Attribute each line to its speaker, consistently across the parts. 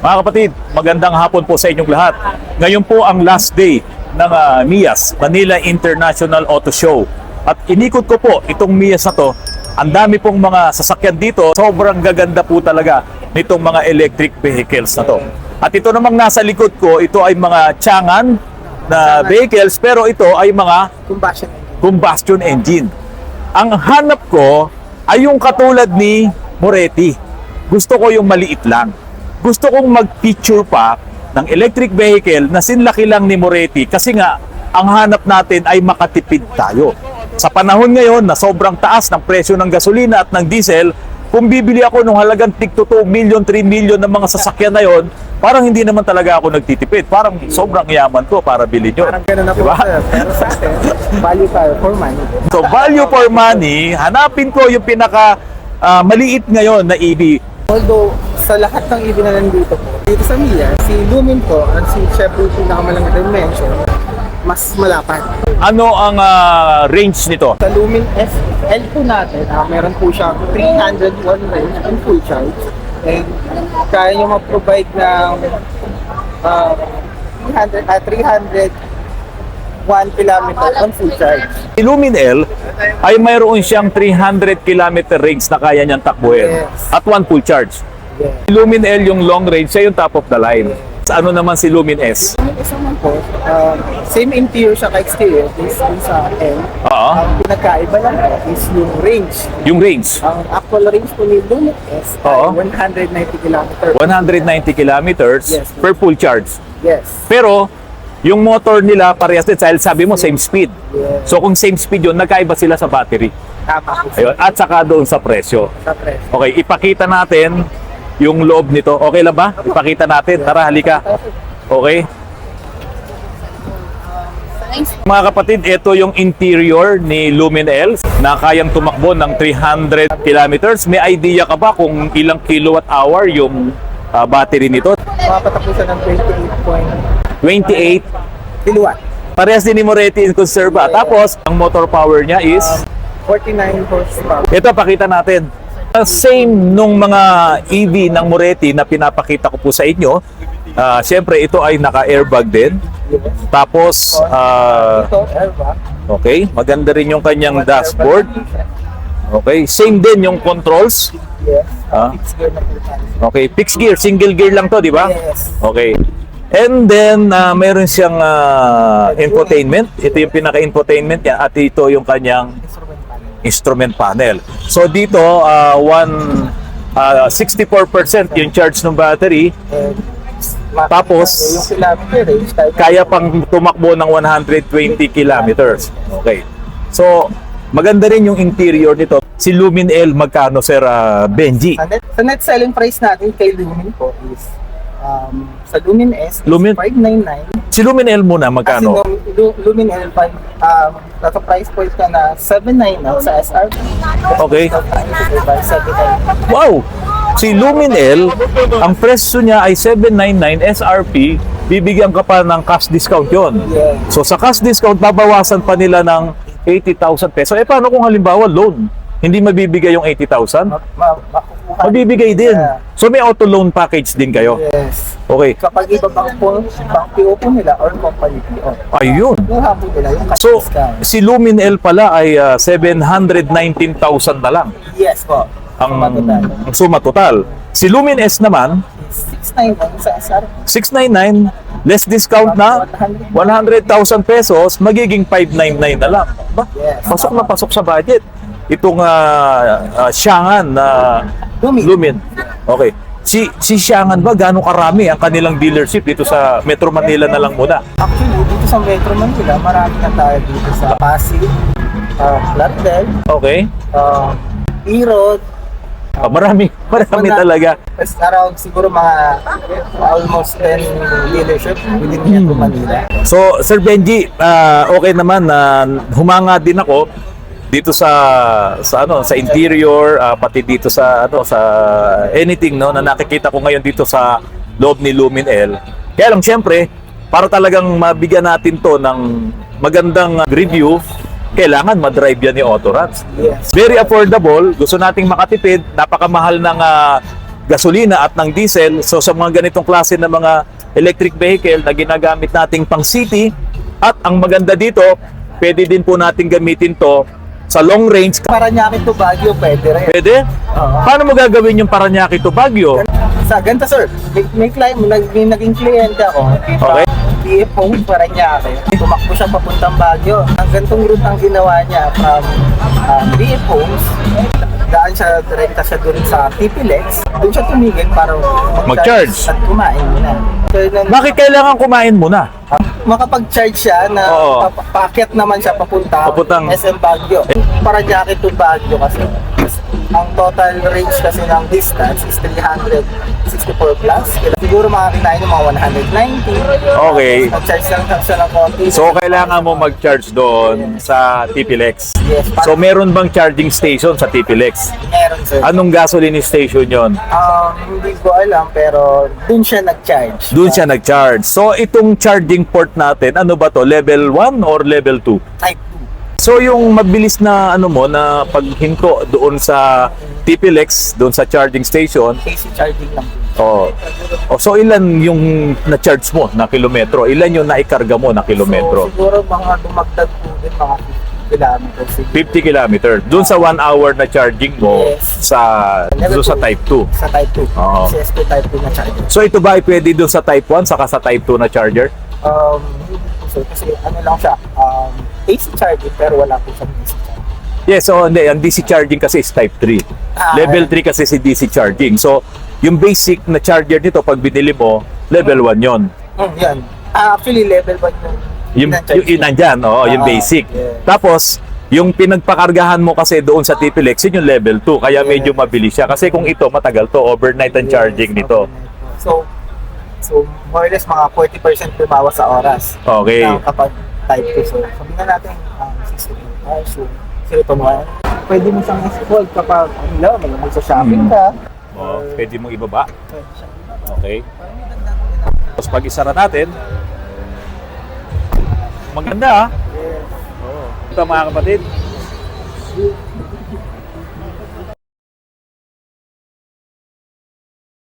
Speaker 1: Mga kapatid, magandang hapon po sa inyong lahat. Ngayon po ang last day ng MIAS, Manila International Auto Show. At inikot ko po itong MIAS na to. Ang dami pong mga sasakyan dito. Sobrang gaganda po talaga nitong mga electric vehicles na to. At ito namang nasa likod ko, ito ay mga Changan na vehicles, pero ito ay mga combustion engine. Ang hanap ko ay yung katulad ni Moretti. Gusto ko yung maliit lang. Gusto kong mag-feature pa ng electric vehicle na sinlaki lang ni Moretti kasi nga ang hanap natin ay makatipid tayo. Sa panahon ngayon na sobrang taas ng presyo ng gasolina at ng diesel, kung bibili ako ng halagang tig 2 million, 3 million ng mga sasakyan na yon, parang hindi naman talaga ako nagtitipid. Parang sobrang yaman ko para bilhin yun.
Speaker 2: Parang gano'n na po,
Speaker 1: diba?
Speaker 2: sir. Pero sa akin, value tayo for money.
Speaker 1: So value for money, hanapin ko yung pinaka maliit ngayon na EV.
Speaker 2: Although, sa lahat ng EV na nandito po, dito sa MIA, si Lumin po, at si Chevrolet pinakamalang dimension, mas malapad.
Speaker 1: Ano ang range nito?
Speaker 2: Sa Lumin SL po natin, meron po siya 301 range on full charge. And kaya nyo mag-provide ng 301 kilometer on full charge.
Speaker 1: Si Lumin L ay mayroon siyang 300 km range na kaya niyang takbuhin at one full charge.
Speaker 2: Yes.
Speaker 1: Si Lumin L yung long range, siya yung top of the line. Ano naman si Lumin S?
Speaker 2: Lumin S naman po, same interior siya ka-exterior, is sa L.
Speaker 1: Oo.
Speaker 2: Ang pinagkaiba lang po is yung range.
Speaker 1: Yung range.
Speaker 2: Ang actual range po ni Lumin S
Speaker 1: Oo.
Speaker 2: ay 190 kilometers.
Speaker 1: 190 kilometers
Speaker 2: Yes.
Speaker 1: per full charge.
Speaker 2: Yes.
Speaker 1: Pero yung motor nila parehas din, dahil sabi mo same speed.
Speaker 2: Yes.
Speaker 1: So kung same speed yun, nagkaiba sila sa battery.
Speaker 2: Tama po
Speaker 1: Ayun. At saka doon sa presyo.
Speaker 2: sa presyo.
Speaker 1: Okay, ipakita natin yung loob nito. Okay lang ba? Ipakita natin. Tara, halika. Okay. Mga kapatid, ito yung interior ni Lumin L na kayang tumakbo ng 300 kilometers. May idea ka ba kung ilang kilowatt hour yung battery nito?
Speaker 2: Mapatapusan ng
Speaker 1: 28.
Speaker 2: 28 kilowatt.
Speaker 1: Parehas din ni Moretti in Conserva. Tapos, ang motor power niya is
Speaker 2: 49 horsepower.
Speaker 1: ito, pakita natin. Same nung mga EV ng Moretti na pinapakita ko po sa inyo. Siyempre, ito ay naka-airbag din.
Speaker 2: Yes.
Speaker 1: Tapos,
Speaker 2: Ito, airbag.
Speaker 1: okay, maganda rin yung kanyang dashboard. Okay, same din yung controls.
Speaker 2: Yes.
Speaker 1: Ah.
Speaker 2: Fixed gear na po tayo.
Speaker 1: Okay, fixed gear, single gear lang to, di ba?
Speaker 2: Yes.
Speaker 1: Okay. And then, mayroon siyang infotainment. Ito yung pinaka-infotainment niya at ito yung kanyang
Speaker 2: Instrument panel.
Speaker 1: instrument panel. So dito, 64% yung charge ng battery.
Speaker 2: And
Speaker 1: Tapos,
Speaker 2: yung kilometer range,
Speaker 1: Kaya pang tumakbo ng 120 kilometers. Okay. So, maganda rin yung interior nito. Si Lumin L, magkano, Sir Benji?
Speaker 2: sa net selling price natin kay Lumin po is sa Lumin S is
Speaker 1: Lumin-
Speaker 2: 599.
Speaker 1: Si Lumin L muna, magkano?
Speaker 2: Kasi Lumin L5, nasa price point ka na 799 sa SRP.
Speaker 1: Okay.
Speaker 2: 799.
Speaker 1: Wow! Si Lumin L, ang presyo niya ay 799 SRP, bibigyan ka pa ng cash discount yon.
Speaker 2: Yeah.
Speaker 1: So sa cash discount, babawasan pa nila ng 80,000 pesos. Eh paano kung halimbawa loan? Hindi mabibigay yung 80,000?
Speaker 2: Makukuha.
Speaker 1: Mabibigay din.
Speaker 2: Yeah.
Speaker 1: So may auto loan package din kayo.
Speaker 2: Yes.
Speaker 1: Okay.
Speaker 2: Kapag iba bank PO po nila or company PO.
Speaker 1: Ayun.
Speaker 2: Kuha po nila yung cash
Speaker 1: So,
Speaker 2: discount.
Speaker 1: si Lumin L pala ay 719,000 na lang
Speaker 2: Yes po.
Speaker 1: ang
Speaker 2: Matutal.
Speaker 1: suma total. Si Lumin S naman,
Speaker 2: 699 sa SRP.
Speaker 1: 699, less discount na 100,000 pesos, magiging 599 na lang. Ba?
Speaker 2: Yes.
Speaker 1: Pasok na pasok sa budget. Itong Changan na Lumin. Okay. Si Changan ba, gano'ng karami ang kanilang dealership dito sa Metro Manila na lang muna?
Speaker 2: Actually, dito sa Metro Manila, marami na tayo dito sa Pasig, Platel,
Speaker 1: Okay.
Speaker 2: Erod,
Speaker 1: Marami talaga.
Speaker 2: Mas around siguro mga almost 10 dealership within Metro Manila.
Speaker 1: So, Sir Benji, okay naman na humanga din ako dito sa interior, pati dito sa anything no na nakikita ko ngayon dito sa loob ni Lumin L. Kaya lang syempre, para talagang mabigyan natin to ng magandang review, kailangan ma-drive yan ni Autorats.
Speaker 2: Yes.
Speaker 1: Very affordable, gusto nating makatipid, napakamahal ng gasolina at ng diesel. So sa mga ganitong klase ng mga electric vehicle na ginagamit nating pang city, at ang maganda dito, pwede din po natin gamitin to sa long range.
Speaker 2: Paranaque to Baguio, pwede rin.
Speaker 1: Pwede?
Speaker 2: Oo.
Speaker 1: Paano mo gagawin yung Paranaque to Baguio?
Speaker 2: Sa ganito sir, may naging kliyente ako.
Speaker 1: Okay.
Speaker 2: PFO, Paranaque. Tumakbo siya papuntang Baguio. Ang gantong route ang ginawa niya from PFOs. Daan siya, direkta siya dun sa TPLEX. Doon siya tumigil para
Speaker 1: Mag-charge.
Speaker 2: at kumain muna. So,
Speaker 1: Bakit kailangan kumain muna?
Speaker 2: makapag-charge siya na
Speaker 1: Oo.
Speaker 2: paakyat naman siya
Speaker 1: Papuntang-
Speaker 2: SM Baguio. Paranaque to Baguio kasi ang total range kasi ng distance is 364 plus. Siguro makakinain yung mga 190.
Speaker 1: Okay.
Speaker 2: Mag-charge lang siya ng konti.
Speaker 1: So kailangan mo mag-charge doon sa TPLEX.
Speaker 2: Yes,
Speaker 1: So meron bang charging station sa TPLEX?
Speaker 2: meron sir.
Speaker 1: Anong gasoline station yon?
Speaker 2: Hindi ko alam pero dun siya nag-charge.
Speaker 1: Doon siya nag-charge. So itong charging port natin, ano ba to? Level 1 or level 2?
Speaker 2: Type
Speaker 1: So yung mabilis na ano mo na paghinto doon sa TPLEX, doon sa charging station,
Speaker 2: 2. AC charging lang.
Speaker 1: so ilan yung na-charge mo na kilometro? Ilan yung naikarga mo na
Speaker 2: So,
Speaker 1: kilometro?
Speaker 2: siguro mga dumagdag po din mga 50 kilometers.
Speaker 1: 50 kilometer. Doon sa 1 hour na charging mo
Speaker 2: Yes.
Speaker 1: sa doon sa type 2.
Speaker 2: Sa type 2.
Speaker 1: Oo.
Speaker 2: CS2 type 2 na charger.
Speaker 1: So ito ba ay pwede doon sa type 1 saka sa type 2 na charger?
Speaker 2: So, kasi ano lang siya, AC charging pero wala po siyang DC charging.
Speaker 1: Yes, so hindi, ang DC charging kasi is type 3. Level 3 kasi si DC charging. So yung basic na charger nito pag binili mo, level 1 yon.
Speaker 2: Yan. Actually, level 1 yung
Speaker 1: Yung nandyan, yung basic.
Speaker 2: yeah.
Speaker 1: Tapos, yung pinagpakargahan mo kasi doon sa TPLEX, yun yung level 2. Kaya medyo mabilis siya. Kasi kung ito, matagal to. Overnight ang charging nito.
Speaker 2: So, more or less mga 40% lumawas sa oras.
Speaker 1: Okay.
Speaker 2: Kapag type 2. So, sabihin na natin 60 hours. So, 0 to 1. Pwede mo siyang i-fold kapag may magsa-shopping ka.
Speaker 1: Pwede mong ibaba. Okay. Tapos pag isara natin, maganda Ito mga kapatid.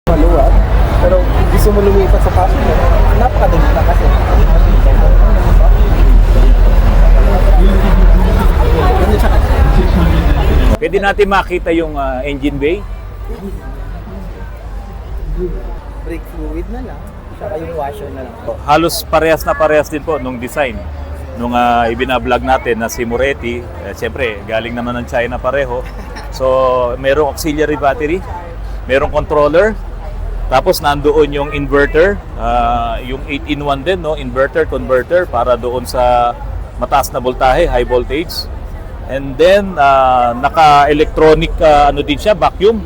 Speaker 2: Maluwag. Pero kung gusto mo lumipat sa passenger, napakadali na kasi.
Speaker 1: Pwede natin makita yung engine bay.
Speaker 2: Brake fluid na lang. Saka yung washer na lang.
Speaker 1: Halos parehas na parehas din po nung design. Nung ibinablog natin na si Moretti, siyempre galing naman ng China pareho. So merong auxiliary battery, merong controller, tapos nandoon yung inverter, yung 8-in-1 din, no? Inverter, converter para doon sa mataas na voltahe, high voltage. And then naka-electronic ano din siya, vacuum.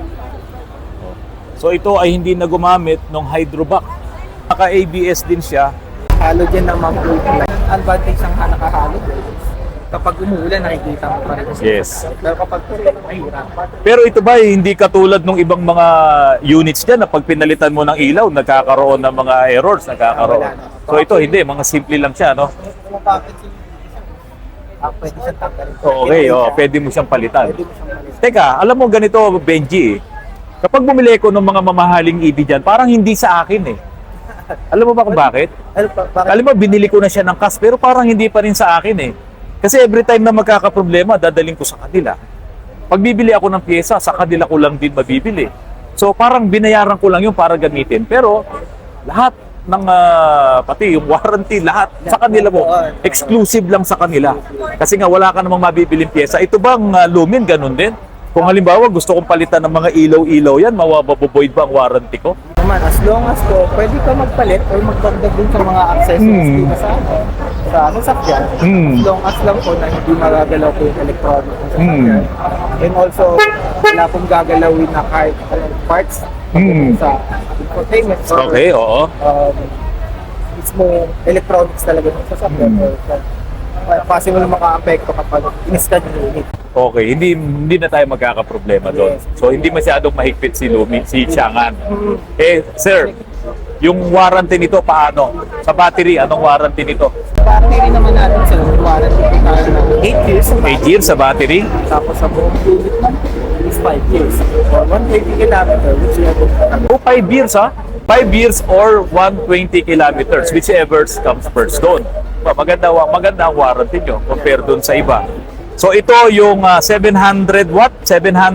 Speaker 1: So ito ay hindi na gumamit ng hydrovac. Naka-ABS din siya.
Speaker 2: Halogen naman po. Advantage ang naka-halogen. Kapag umuulan, nakikita mo pa rin.
Speaker 1: Yes.
Speaker 2: Pero kapag mahirap.
Speaker 1: Pero ito ba hindi katulad ng ibang mga units dyan na pag pinalitan mo ng ilaw, nagkakaroon ng mga errors, nagkakaroon. So ito hindi, mga simple lang siya, no?
Speaker 2: Pwede siyang tanggalin.
Speaker 1: Okay, pwede mo siyang palitan.
Speaker 2: Pwede mo siyang palitan.
Speaker 1: Teka, alam mo ganito, Benji, kapag bumili ko ng mga mamahaling EV dyan, parang hindi sa akin eh. Alam mo ba kung bakit?
Speaker 2: Bakit?
Speaker 1: Alam mo, binili ko na siya ng cash, pero parang hindi pa rin sa akin eh. Kasi every time na magkakaproblema, dadaling ko sa kanila. Pag bibili ako ng pyesa, sa kanila ko lang din mabibili. So parang binayaran ko lang yung para gamitin. Pero lahat ng pati yung warranty, lahat sa kanila mo. Exclusive lang sa kanila. Kasi nga wala ka namang mabibiling pyesa. Ito bang Lumin, ganun din? Kung halimbawa gusto kong palitan ng mga ilaw-ilaw yan, mawababovoid ba ang warranty ko?
Speaker 2: Naman, as long as po, pwede ka magpalit or magdagdag din sa mga accessories dito sa sasakyan. As long as lang po na hindi magagalaw po yung electronic ng sasakyan. And also, wala pong gagalawin na kahit parts sa infotainment. Or,
Speaker 1: Okay, oo.
Speaker 2: mismo electronics talaga ng sasakyan. Possible maka-apekto kapag in-scan yung unit.
Speaker 1: Okay, hindi na tayo magkakaproblema doon. So hindi masyadong mahigpit si Lumi, si Chang'an. Eh, sir, yung warranty nito paano? Sa battery, anong warranty nito?
Speaker 2: Battery naman natin sa warranty tayo na 8 years.
Speaker 1: 8 years sa battery?
Speaker 2: Tapos sa buong unit naman, is 5 years. For 120 kilometer, whichever comes.
Speaker 1: O 5 years ha? 5 years or 120 kilometers, whichever comes first doon. Maganda ang warranty nyo compare doon sa iba. So ito yung 700 watt?
Speaker 2: 99.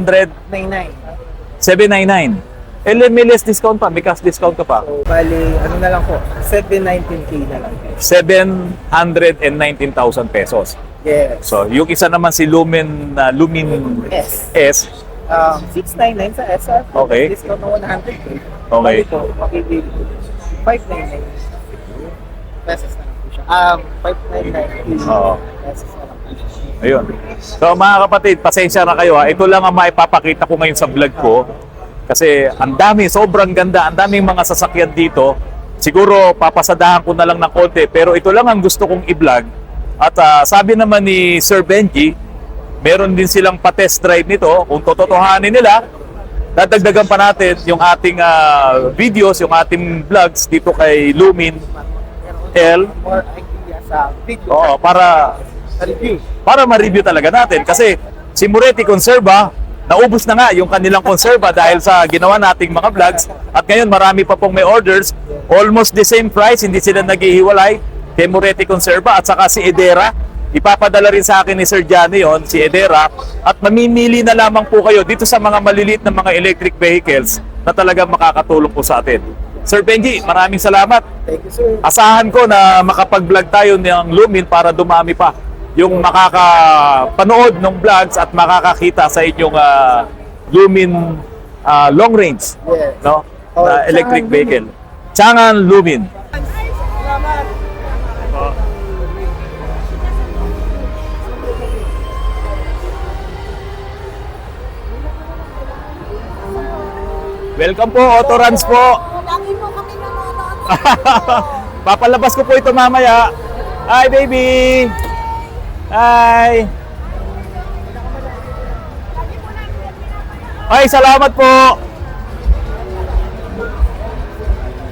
Speaker 1: 799. May less discount pa, may cash discount ka pa.
Speaker 2: So, bali, ano na lang po, 719K na lang.
Speaker 1: 719,000 pesos.
Speaker 2: Yes.
Speaker 1: So, yung isa naman si Lumen
Speaker 2: S.
Speaker 1: S.
Speaker 2: 699 sa SR.
Speaker 1: Okay.
Speaker 2: Discount ng 100K.
Speaker 1: Okay.
Speaker 2: Bali po, makibili po. 599 pesos na lang po siya. 599
Speaker 1: Oo.
Speaker 2: pesos na lang po siya.
Speaker 1: Ayun. So mga kapatid, pasensya na kayo ha. Ito lang ang maipapakita ko ngayon sa vlog ko. Kasi ang dami, sobrang ganda. Ang daming mga sasakyan dito. Siguro papasadahan ko na lang ng konti. Pero ito lang ang gusto kong i-vlog. At sabi naman ni Sir Benji, meron din silang pa-test drive nito. Kung tototohanin nila, dadagdagan pa natin yung ating videos, yung ating vlogs dito kay Lumen L.
Speaker 2: More idea sa video.
Speaker 1: Oo, para
Speaker 2: Review.
Speaker 1: ma-review talaga natin. Kasi si Moretti Conserva, naubos na nga yung kanilang konserba dahil sa ginawa nating mga vlogs. At ngayon marami pa pong may orders. Almost the same price, hindi sila naghihiwalay. Kay Moretti Conserva at saka si Edera. Ipapadala rin sa akin ni Sir Johnny yon, si Edera. At mamimili na lamang po kayo dito sa mga maliliit na mga electric vehicles na talagang makakatulong po sa atin. Sir Benji, maraming salamat.
Speaker 2: Thank you, sir.
Speaker 1: Asahan ko na makapag-vlog tayo ng Lumen para dumami pa yung makakapanood ng vlogs at makakakita sa inyong Lumen long range,
Speaker 2: Yes.
Speaker 1: no?
Speaker 2: Oh,
Speaker 1: Na electric
Speaker 2: Changan
Speaker 1: vehicle. Changan Lumen.
Speaker 2: Salamat.
Speaker 1: Welcome po, Autorans po.
Speaker 3: Lagi po kami nanonood.
Speaker 1: Papalabas ko po ito mamaya. Hi, baby. Hi. Ay, salamat po.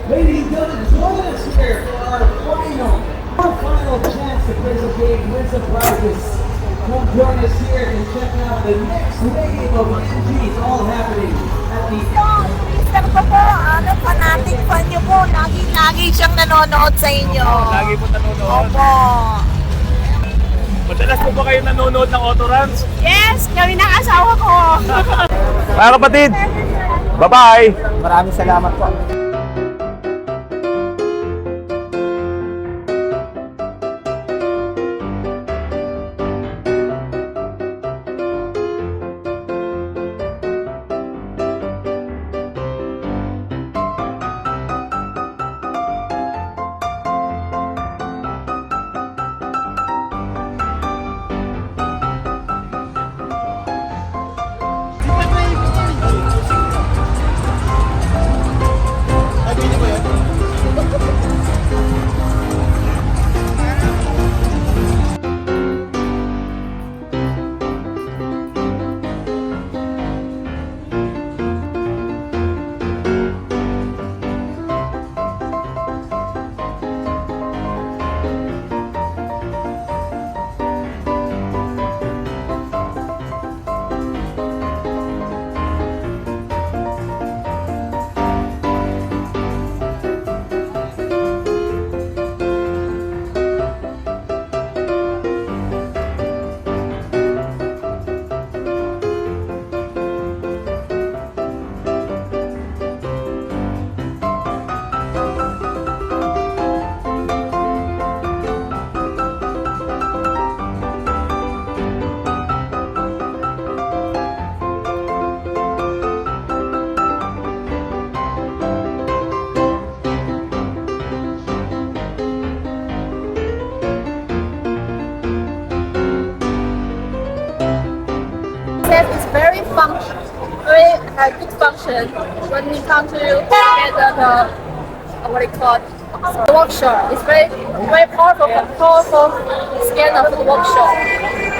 Speaker 4: Ladies and gentlemen, join us here for our final chance to play some big, win some prizes. Come join us here and check out the next wave of MGs all happening at the
Speaker 3: Mr. ko po, fanatic fan niyo po. Lagi siyang nanonood sa inyo.
Speaker 1: Lagi po nanonood.
Speaker 3: Opo.
Speaker 1: Madalas po ba kayo nanonood ng Autorans?
Speaker 3: Yes, kami ng asawa ko.
Speaker 1: Mga kapatid, bye-bye.
Speaker 2: Maraming salamat po.
Speaker 5: It's very good function when we come to get the what do you call it, the workshop. It's very powerful scan of the workshop.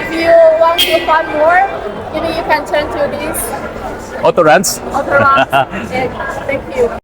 Speaker 5: If you want to find more, maybe you can turn to this
Speaker 1: Autorans?
Speaker 5: other ones. And thank you.